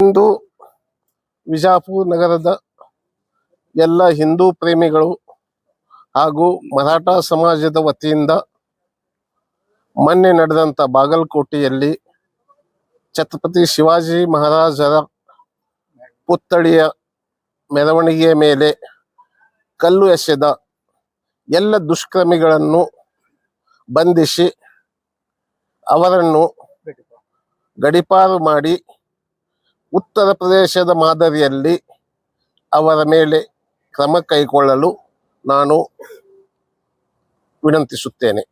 ಇಂದು ವಿಜಾಪುರ ನಗರದ ಎಲ್ಲ ಹಿಂದೂ ಪ್ರೇಮಿಗಳು ಹಾಗೂ ಮರಾಠ ಸಮಾಜದ ವತಿಯಿಂದ ಮೊನ್ನೆ ನಡೆದಂತ ಬಾಗಲಕೋಟೆಯಲ್ಲಿ ಛತ್ರಪತಿ ಶಿವಾಜಿ ಮಹಾರಾಜರ ಪುತ್ಥಳಿಯ ಮೆರವಣಿಗೆಯ ಮೇಲೆ ಕಲ್ಲು ಎಸೆದ ಎಲ್ಲ ದುಷ್ಕರ್ಮಿಗಳನ್ನು ಬಂಧಿಸಿ ಅವರನ್ನು ಗಡೀಪಾರು ಮಾಡಿ ಉತ್ತರ ಪ್ರದೇಶದ ಮಾದರಿಯಲ್ಲಿ ಅವರ ಮೇಲೆ ಕ್ರಮ ಕೈಗೊಳ್ಳಲು ನಾನು ವಿನಂತಿಸುತ್ತೇನೆ.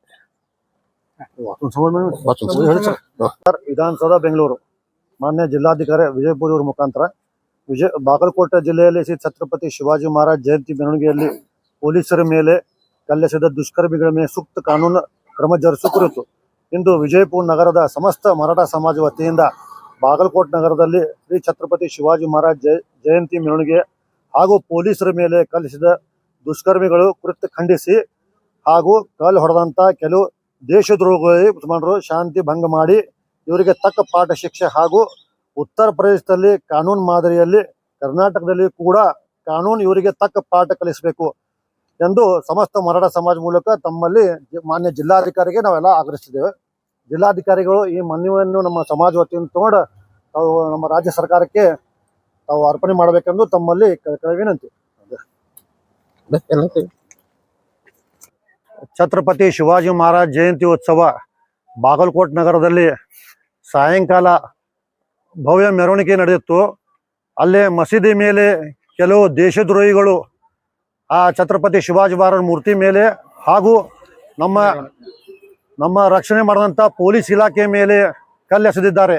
ವಿಧಾನಸೌಧ ಬೆಂಗಳೂರು ಮಾನ್ಯ ಜಿಲ್ಲಾಧಿಕಾರಿ ವಿಜಯಪುರ ಇವರ ಮುಖಾಂತರ ಬಾಗಲಕೋಟೆ ಜಿಲ್ಲೆಯಲ್ಲಿ ಶ್ರೀ ಛತ್ರಪತಿ ಶಿವಾಜಿ ಮಹಾರಾಜ್ ಜಯಂತಿ ಮೆರವಣಿಗೆಯಲ್ಲಿ ಪೊಲೀಸರ ಮೇಲೆ ಕಲ್ಲೆಸೆದ ದುಷ್ಕರ್ಮಿಗಳ ಮೇಲೆ ಸೂಕ್ತ ಕಾನೂನು ಕ್ರಮ ಜರುಗಿಸುವ ಕುರಿತು ಇಂದು ವಿಜಯಪುರ ನಗರದ ಸಮಸ್ತ ಮರಾಠ ಸಮಾಜ ವತಿಯಿಂದ ಬಾಗಲಕೋಟೆ ನಗರದಲ್ಲಿ ಶ್ರೀ ಛತ್ರಪತಿ ಶಿವಾಜಿ ಮಹಾರಾಜ್ ಜಯಂತಿ ಮೆರವಣಿಗೆ ಹಾಗೂ ಪೊಲೀಸರ ಮೇಲೆ ಕಲ್ಲೆಸೆದ ದುಷ್ಕರ್ಮಿಗಳು ಕುರಿತು ಖಂಡಿಸಿ ಹಾಗೂ ಕಲ್ಲು ಹೊಡೆದಂತ ಕೆಲವು ದೇಶದ್ರೋಹಿ ಮುಸಲ್ಮಾನರು ಶಾಂತಿ ಭಂಗ ಮಾಡಿ ಇವರಿಗೆ ತಕ್ಕ ಪಾಠ ಶಿಕ್ಷೆ ಹಾಗೂ ಉತ್ತರ ಪ್ರದೇಶದಲ್ಲಿ ಕಾನೂನು ಮಾದರಿಯಲ್ಲಿ ಕರ್ನಾಟಕದಲ್ಲಿ ಕೂಡ ಕಾನೂನು ಇವರಿಗೆ ತಕ್ಕ ಪಾಠ ಕಲಿಸಬೇಕು ಎಂದು ಸಮಸ್ತ ಮರಾಠ ಸಮಾಜ ಮೂಲಕ ತಮ್ಮಲ್ಲಿ ಮಾನ್ಯ ಜಿಲ್ಲಾಧಿಕಾರಿಗೆ ನಾವೆಲ್ಲ ಆಗ್ರಹಿಸಿದ್ದೇವೆ. ಜಿಲ್ಲಾಧಿಕಾರಿಗಳು ಈ ಮನವಿಯನ್ನು ನಮ್ಮ ಸಮಾಜ ವತಿಯಿಂದ ತಗೊಂಡು ತಾವು ನಮ್ಮ ರಾಜ್ಯ ಸರ್ಕಾರಕ್ಕೆ ತಾವು ಅರ್ಪಣೆ ಮಾಡಬೇಕೆಂದು ತಮ್ಮಲ್ಲಿ ವಿನಂತಿ. ಛತ್ರಪತಿ ಶಿವಾಜಿ ಮಹಾರಾಜ್ ಜಯಂತಿ ಉತ್ಸವ ಬಾಗಲಕೋಟೆ ನಗರದಲ್ಲಿ ಸಾಯಂಕಾಲ ಭವ್ಯ ಮೆರವಣಿಗೆ ನಡೆದಿತ್ತು. ಅಲ್ಲೇ ಮಸೀದಿ ಮೇಲೆ ಕೆಲವು ದೇಶದ್ರೋಹಿಗಳು ಆ ಛತ್ರಪತಿ ಶಿವಾಜಿ ಮಹಾರಾಜ್ ಮೂರ್ತಿ ಮೇಲೆ ಹಾಗೂ ನಮ್ಮ ರಕ್ಷಣೆ ಮಾಡಿದಂಥ ಪೊಲೀಸ್ ಇಲಾಖೆ ಮೇಲೆ ಕಲ್ಲೆಸೆದಿದ್ದಾರೆ.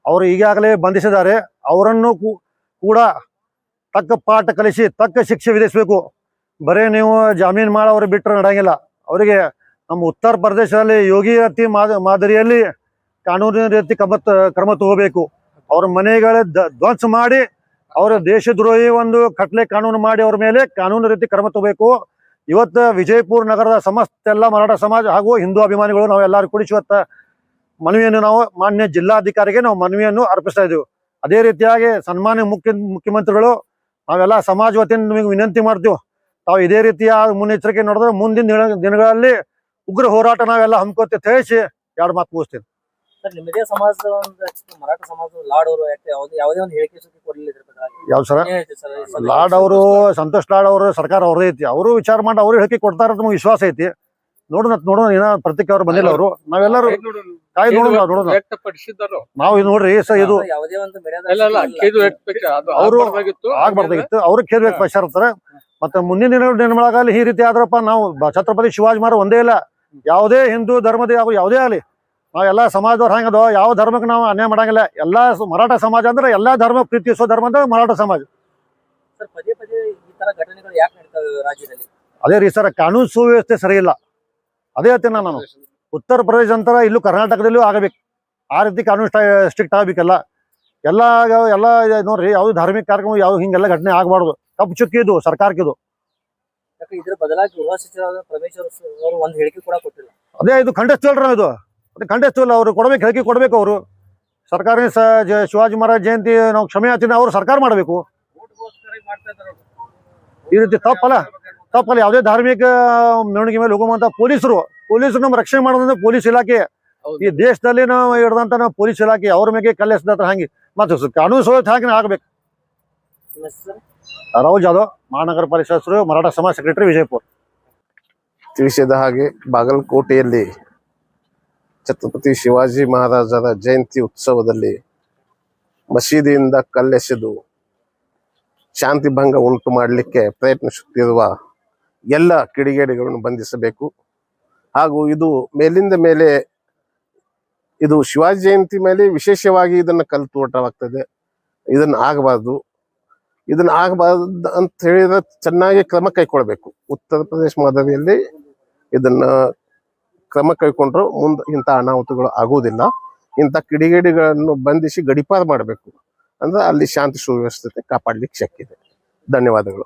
ಅವರು ಈಗಾಗಲೇ ಬಂಧಿಸಿದ್ದಾರೆ. ಅವರನ್ನು ಕೂಡ ತಕ್ಕ ಪಾಠ ಕಲಿಸಿ ತಕ್ಕ ಶಿಕ್ಷೆ ವಿಧಿಸಬೇಕು. ಬರೀ ನೀವು ಜಾಮೀನು ಮಾಡಿ ಅವರು ಬಿಟ್ಟರೆ ನಡೆಯಂಗಿಲ್ಲ. ಅವರಿಗೆ ನಮ್ಮ ಉತ್ತರ ಪ್ರದೇಶದಲ್ಲಿ ಯೋಗಿ ರೀತಿ ಮಾದರಿಯಲ್ಲಿ ಕಾನೂನಿನ ರೀತಿ ಕ್ರಮ ತಗೋಬೇಕು. ಅವ್ರ ಮನೆಗಳ ಧ್ವಂಸ ಮಾಡಿ ಅವರ ದೇಶದ್ರೋಹಿ ಒಂದು ಕಟ್ಲೆ ಕಾನೂನು ಮಾಡಿ ಅವ್ರ ಮೇಲೆ ಕಾನೂನು ರೀತಿ ಕ್ರಮ ತಗೋಬೇಕು. ಇವತ್ತು ವಿಜಯಪುರ ನಗರದ ಸಮಸ್ತ ಎಲ್ಲ ಮರಾಠ ಸಮಾಜ ಹಾಗೂ ಹಿಂದೂ ಅಭಿಮಾನಿಗಳು ನಾವೆಲ್ಲರೂ ಕೂಡಿಸಿ ಇವತ್ತು ಮನವಿಯನ್ನು ನಾವು ಮಾನ್ಯ ಜಿಲ್ಲಾಧಿಕಾರಿಗೆ ನಾವು ಮನವಿಯನ್ನು ಅರ್ಪಿಸ್ತಾ ಇದ್ದೀವಿ. ಅದೇ ರೀತಿಯಾಗಿ ಸನ್ಮಾನ್ಯ ಮುಖ್ಯಮಂತ್ರಿಗಳು ನಾವೆಲ್ಲ ಸಮಾಜ ವತಿಯಿಂದ ನಿಮಗೆ ವಿನಂತಿ ಮಾಡ್ತೀವಿ. ತಾವು ಇದೇ ರೀತಿಯ ಮುನ್ನೆಚ್ಚರಿಕೆ ನೋಡಿದ್ರೆ ಮುಂದಿನ ದಿನಗಳಲ್ಲಿ ಉಗ್ರ ಹೋರಾಟ ನಾವೆಲ್ಲ ಹಮ್ಮಿಕೋತಿ ತಿಳಿಸಿ ಎರಡು ಮಾತು ಮುಗಿಸ್ತೀನಿ. ಸರ್, ನಿಮ್ಮದೇ ಸಮಾಜದ ಮರಾಠ ಸಮಾಜದ ಲಾಡ್ ಅವರು ಯಾವುದೇ ಒಂದು ಹೇಳಿಕೆ ಕೊಡಲಿಲ್ಲ. ಯಾವ ಸರ ಲಾಡ್ ಅವರು ಸಂತೋಷ್ ಲಾಡ್ ಅವರು ಸರ್ಕಾರ ಅವ್ರದೇ ಐತಿ. ಅವರು ವಿಚಾರ ಮಾಡಿ ಅವ್ರು ಹೇಳಿಕೆ ಕೊಡ್ತಾರ ನಮ್ಗೆ ವಿಶ್ವಾಸ ಐತಿ. ನೋಡೋಣ ಏನೋ ಪ್ರತಿಕ್ರಿಯೆ ಅವ್ರು ಬಂದಿಲ್ಲ. ಅವರು ನಾವೆಲ್ಲರೂ ಕಾಯಿ ನೋಡೋಣ ನಾವು ಇದು ನೋಡ್ರಿ ಇದು ಅವರು ಆಗ್ಬಾರ್ದಾಗಿತ್ತು. ಅವ್ರಿಗೆ ಕೇಳ್ಬೇಕು ಪಶ್ಚಾರ್ತಾರೆ. ಮತ್ತೆ ಮುಂದಿನ ದಿನಗಳಲ್ಲಿ ಈ ರೀತಿ ಆದ್ರಪ್ಪ ನಾವು ಛತ್ರಪತಿ ಶಿವಾಜಿ ಮಹಾರಾಜ್ ಒಂದೇ ಇಲ್ಲ, ಯಾವುದೇ ಹಿಂದೂ ಧರ್ಮದ ಯಾವುದೇ ಆಗಲಿ ನಾವೆಲ್ಲ ಸಮಾಜದವ್ರು ಹಂಗದ ಯಾವ ಧರ್ಮಕ್ಕೆ ನಾವು ಅನ್ಯಾಯ ಮಾಡಂಗಿಲ್ಲ. ಎಲ್ಲಾ ಮರಾಠ ಸಮಾಜ ಅಂದ್ರೆ ಎಲ್ಲಾ ಧರ್ಮ ಪ್ರೀತಿಸೋ ಧರ್ಮ ಅಂದ್ರೆ ಮರಾಠ ಸಮಾಜ. ಅದೇ ರೀ ಸರ್, ಕಾನೂನು ಸುವ್ಯವಸ್ಥೆ ಸರಿ ಇಲ್ಲ. ಅದೇ ಹೇಳ್ತೀನಿ ನಾನು. ಉತ್ತರ ಪ್ರದೇಶ ಅಂತರ ಇಲ್ಲೂ ಕರ್ನಾಟಕದಲ್ಲೂ ಆಗಬೇಕು. ಆ ರೀತಿ ಕಾನೂನು ಸ್ಟ್ರಿಕ್ಟ್ ಆಗಬೇಕಲ್ಲ. ಎಲ್ಲ ನೋಡ್ರಿ ಯಾವ್ದು ಧಾರ್ಮಿಕ ಕಾರ್ಯಕ್ರಮ ಯಾವ್ದು ಹಿಂಗೆಲ್ಲ ಘಟನೆ ಆಗಬಾರ್ದು. ಕಪ್ಪು ಚುಕ್ಕಿ ಇದು ಸರ್ಕಾರಕ್ಕಿದು. ಇದ್ರ ಬದಲಾಗಿ ಗೃಹ ಸಚಿವರಾದ ಪರಮೇಶ್ವರ್ ಅವರು ಒಂದು ಹೇಳಿಕೆ ಕೂಡ ಕೊಟ್ಟಿಲ್ಲ. ಅದೇ ಇದು ಖಂಡಿಸ್ತಿಲ್ರ ಇದು. ಅದು ಖಂಡಿಸ್ತಿಲ್ಲ. ಅವ್ರು ಕೊಡ್ಬೇಕು, ಹೇಳಿಕೆ ಕೊಡ್ಬೇಕು. ಅವರು ಸರ್ಕಾರ ಶಿವಾಜಿ ಮಹಾರಾಜ್ ಜಯಂತಿ ನಾವು ಕ್ಷಮೆ ಯಾಚನೆ ಅವರು ಸರ್ಕಾರ ಮಾಡಬೇಕು. ಈ ರೀತಿ ತಪ್ಪಲ್ಲ. ಯಾವುದೇ ಧಾರ್ಮಿಕ ಮೆರವಣಿಗೆ ಮೇಲೆ ಹೋಗುವಂತ ಪೊಲೀಸರು ನಮ್ಮ ರಕ್ಷಣೆ ಮಾಡೋದಂದ್ರೆ ಪೊಲೀಸ್ ಇಲಾಖೆ. ಈ ದೇಶದಲ್ಲಿ ನಾವು ಹಿಡಿದಂತ ನಾವು ಪೊಲೀಸ್ ಇಲಾಖೆ ಅವ್ರ ಮೇಲೆ ಕಲ್ಲೆಸದ ಹಂಗೆ ಮತ್ತೆ ಕಾನೂನು ಸುವ್ಯವಸ್ಥೆ ಹಾಗೆ ಆಗ್ಬೇಕು. ರಾಹುಲ್ ಜಾಧವ್, ಮಹಾನಗರ ಪಾಲಿಕೆ ಸದಸ್ಯರು, ಮರಾಠ ಸಮಾಜ ಸೆಕ್ರೆಟರಿ, ವಿಜಯಪುರ. ತಿಳಿಸಿದ ಹಾಗೆ ಬಾಗಲಕೋಟೆಯಲ್ಲಿ ಛತ್ರಪತಿ ಶಿವಾಜಿ ಮಹಾರಾಜರ ಜಯಂತಿ ಉತ್ಸವದಲ್ಲಿ ಮಸೀದಿಯಿಂದ ಕಲ್ಲೆಸೆದು ಶಾಂತಿ ಭಂಗ ಉಂಟು ಮಾಡಲಿಕ್ಕೆ ಪ್ರಯತ್ನಿಸುತ್ತಿರುವ ಎಲ್ಲ ಕಿಡಿಗೇಡಿಗಳನ್ನು ಬಂಧಿಸಬೇಕು. ಹಾಗೂ ಇದು ಮೇಲಿಂದ ಮೇಲೆ ಇದು ಶಿವಾಜಿ ಜಯಂತಿ ಮೇಲೆ ವಿಶೇಷವಾಗಿ ಇದನ್ನು ಕಲ್ಲು ತೋಟವಾಗ್ತದೆ. ಇದನ್ನು ಆಗಬಾರ್ದು ಅಂತ ಹೇಳಿದ್ರೆ ಚೆನ್ನಾಗಿ ಕ್ರಮ ಕೈಗೊಳ್ಬೇಕು. ಉತ್ತರ ಪ್ರದೇಶ ಮಾದರಿಯಲ್ಲಿ ಇದನ್ನ ಕ್ರಮ ಕೈಗೊಂಡ್ರು ಮುಂದೆ ಇಂಥ ಅನಾಹುತಗಳು ಆಗುವುದಿಲ್ಲ. ಇಂಥ ಕಿಡಿಗೇಡಿಗಳನ್ನು ಬಂಧಿಸಿ ಗಡೀಪಾರು ಮಾಡಬೇಕು. ಅಂದ್ರೆ ಅಲ್ಲಿ ಶಾಂತಿ ಸುವ್ಯವಸ್ಥೆ ಕಾಪಾಡ್ಲಿಕ್ಕೆ ಶಕ್ಯ ಇದೆ. ಧನ್ಯವಾದಗಳು.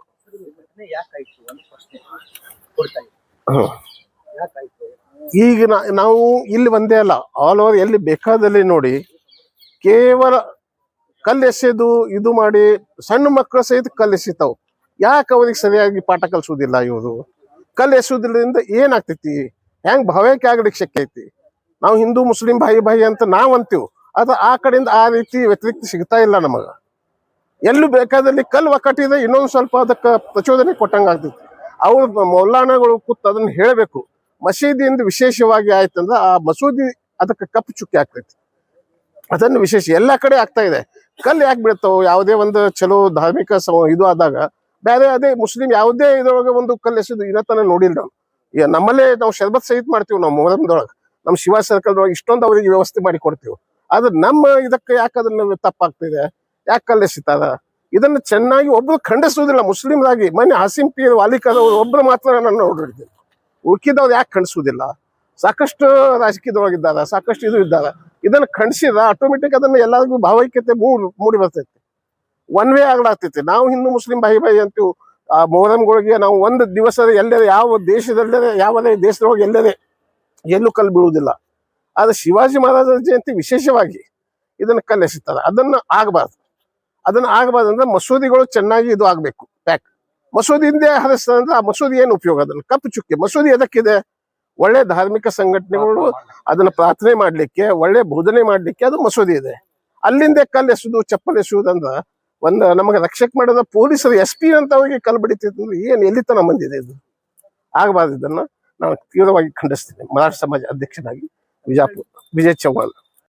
ಈಗ ನಾವು ಇಲ್ಲಿ ಒಂದೇ ಅಲ್ಲ, ಆಲ್ ಓವರ್ ಎಲ್ಲಿ ಬೇಕಾದಲ್ಲಿ ನೋಡಿ ಕೇವಲ ಕಲ್ಲೆಸೆದು ಇದು ಮಾಡಿ ಸಣ್ಣ ಮಕ್ಕಳು ಸಹಿತ ಕಲ್ಲೆಸಿತಾವ್. ಯಾಕೆ ಅವ್ರಿಗೆ ಸರಿಯಾಗಿ ಪಾಠ ಕಲಿಸೋದಿಲ್ಲ ಇವರು? ಕಲ್ಲೆಸೋದ್ರಿಂದ ಏನಾಗ್ತೈತಿ? ಹೆಂಗ್ ಭಾವೈಕ್ಯ ಆಗ್ಲಿಕ್ಕೆ ಶಕ್ಯ ಐತಿ? ನಾವು ಹಿಂದೂ ಮುಸ್ಲಿಂ ಭಾಯಿ ಅಂತ ನಾವ್ ಅಂತೀವಿ, ಅದು ಆ ಕಡೆಯಿಂದ ಆ ರೀತಿ ವ್ಯತಿರಿಕ್ತ ಸಿಗ್ತಾ ಇಲ್ಲ ನಮಗ. ಎಲ್ಲೂ ಬೇಕಾದಲ್ಲಿ ಕಲ್ಲು ಒಕ್ಕಟ್ಟಿದೆ, ಇನ್ನೊಂದು ಸ್ವಲ್ಪ ಅದಕ್ಕೆ ಪ್ರಚೋದನೆ ಕೊಟ್ಟಂಗ ಆಗ್ತೈತಿ. ಅವ್ರ ಮೌಲಾನಗಳು ಕೂತ್ ಅದನ್ನ ಹೇಳಬೇಕು. ಮಸೀದಿಯಿಂದ ವಿಶೇಷವಾಗಿ ಆಯ್ತಂದ್ರೆ ಆ ಮಸೂದಿ ಅದಕ್ಕೆ ಕಪ್ಪು ಚುಕ್ಕಿ ಆಗ್ತೈತಿ. ಅದನ್ನು ವಿಶೇಷ ಎಲ್ಲಾ ಕಡೆ ಆಗ್ತಾ ಇದೆ. ಕಲ್ಲು ಯಾಕೆ ಬೀಳ್ತಾವ? ಯಾವುದೇ ಒಂದು ಚಲೋ ಧಾರ್ಮಿಕ ಇದು ಆದಾಗ ಬೇರೆ ಅದೇ ಮುಸ್ಲಿಂ ಯಾವುದೇ ಇದ್ರೊಳಗೆ ಒಂದು ಕಲ್ಲು ಎಸೆದು ಇನ್ನತನ ನೋಡಿಲ್ಲ ನಾವು. ನಮ್ಮಲ್ಲೇ ನಾವು ಶರ್ಬತ್ ಸಹಿತ ಮಾಡ್ತೀವಿ. ನಾವು ಮೊಹರಂದೊಳಗೆ ನಮ್ಮ ಶಿವ ಸರ್ಕಲ್ ಒಳಗೆ ಇಷ್ಟೊಂದು ಅವ್ರಿಗೆ ವ್ಯವಸ್ಥೆ ಮಾಡಿ ಕೊಡ್ತೀವಿ. ಆದ್ರೆ ನಮ್ಮ ಇದಕ್ಕೆ ಯಾಕೆ ಅದನ್ನ ತಪ್ಪಾಗ್ತಿದೆ? ಯಾಕೆ ಕಲ್ಲು ಎಸಿತಾರ? ಇದನ್ನ ಚೆನ್ನಾಗಿ ಒಬ್ರು ಖಂಡಿಸುವುದಿಲ್ಲ ಮುಸ್ಲಿಮ್ರಾಗಿ. ಮೊನ್ನೆ ಹಾಸಿಂ ಪೀರ್ ವಾಲಿಕರ್ ಅವರು ಒಬ್ರು ಮಾತ್ರ ನಾನು ನೋಡಿರ್ತೀನಿ. ಉಳ್ಕಿದವ್ರು ಯಾಕೆ ಖಂಡಿಸುವುದಿಲ್ಲ? ಸಾಕಷ್ಟು ರಾಜಕೀಯದೊಳಗಿದ್ದಾರೆ, ಸಾಕಷ್ಟು ಇದು ಇದ್ದಾರೆ. ಇದನ್ನ ಖಂಡಿಸಿದ ಆಟೋಮೆಟಿಕ್ ಅದನ್ನ ಎಲ್ಲರಿಗೂ ಭಾವೈಕ್ಯತೆ ಮೂಡಿ ಬರ್ತೈತಿ. ಒನ್ ವೇ ಆಗ್ಲಾಗ್ತೈತಿ. ನಾವು ಹಿಂದೂ ಮುಸ್ಲಿಂ ಭಾಯಿ ಅಂತೀವಿ. ಆ ಮೊಹರಂಗಳಿಗೆ ನಾವು ಒಂದು ದಿವಸ ಎಲ್ಲೇ ಯಾವ ದೇಶದಲ್ಲೇ ಯಾವುದೇ ದೇಶದೊಳಗೆ ಎಲ್ಲೂ ಕಲ್ಲು ಬೀಳುವುದಿಲ್ಲ. ಆದ್ರೆ ಶಿವಾಜಿ ಮಹಾರಾಜರ ಜಯಂತಿ ವಿಶೇಷವಾಗಿ ಇದನ್ನ ಕಲ್ಲು ಎಸಿತಾರೆ. ಅದನ್ನ ಆಗಬಾರ್ದು ಅಂದ್ರೆ ಮಸೂದಿಗಳು ಚೆನ್ನಾಗಿ ಇದು ಆಗ್ಬೇಕು. ಪ್ಯಾಕ್ ಮಸೂದಿಯಿಂದ ಹರಿಸ್ತಂದ್ರೆ ಆ ಮಸೂದಿ ಏನು ಉಪಯೋಗ? ಅದನ್ನ ಕಪ್ಪು ಚುಕ್ಕೆ ಮಸೂದಿ ಎದಕ್ಕಿದೆ? ಒಳ್ಳೆ ಧಾರ್ಮಿಕ ಸಂಘಟನೆಗಳು ಅದನ್ನ ಪ್ರಾರ್ಥನೆ ಮಾಡ್ಲಿಕ್ಕೆ, ಒಳ್ಳೆ ಬೋಧನೆ ಮಾಡ್ಲಿಕ್ಕೆ ಅದು ಮಸೂದಿ ಇದೆ. ಅಲ್ಲಿಂದ ಕಲ್ಲು ಎಸುದು, ಚಪ್ಪಲ್ ಎಸುವುದಂದ್ರ ಒಂದು ನಮಗೆ ರಕ್ಷಕ್ ಮಾಡಿದ ಪೊಲೀಸರು SP ಅಂತವ್ರಿಗೆ ಕಲ್ಲು ಬಡಿತಿದ್ರೆ ಏನ್ ಎಲ್ಲಿತನ ಬಂದಿದೆ? ಇದು ಆಗಬಾರ್ದು. ಇದನ್ನ ನಾನು ತೀವ್ರವಾಗಿ ಖಂಡಿಸ್ತೇನೆ. ಮರಾಠ ಸಮಾಜ ಅಧ್ಯಕ್ಷನಾಗಿ ವಿಜಯ್ ಚೌಹಾಣ್.